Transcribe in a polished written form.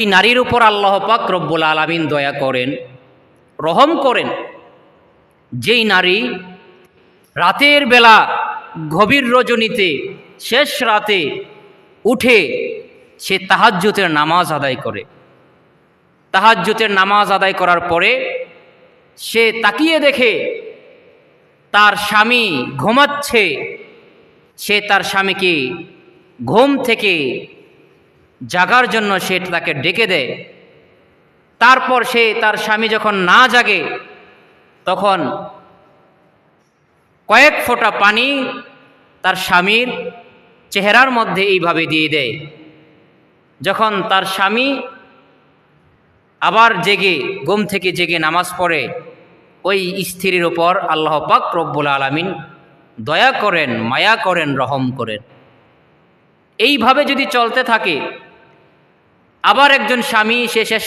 এই নারীর উপর আল্লাহ পাক রব্বুল আলামিন দয়া করেন, রহম করেন। যেই নারী রাতের বেলা গভীর রজনীতে শেষ রাতে উঠে সে তাহাজ্জুদের নামাজ আদায় করে, তাহাজ্জুদের নামাজ আদায় করার পরে সে তাকিয়ে দেখে তার স্বামী ঘুমাচ্ছে, সে তার স্বামীকে ঘুম থেকে জাগার জন্য সে তাকে ডেকে দেয়। তারপর সে তার স্বামী যখন না জাগে তখন কয়েক ফোঁটা পানি তার স্বামীর চেহারার মধ্যে এইভাবে দিয়ে দেয়। যখন তার স্বামী আবার জেগে ঘুম থেকে জেগে নামাজ পড়ে, ওই স্ত্রীর ওপর আল্লাহ পাক রব্বুল আলামিন দয়া করেন, মায়া করেন, রহম করেন। এইভাবে যদি চলতে থাকে, আবার একজন স্বামী সে শেষ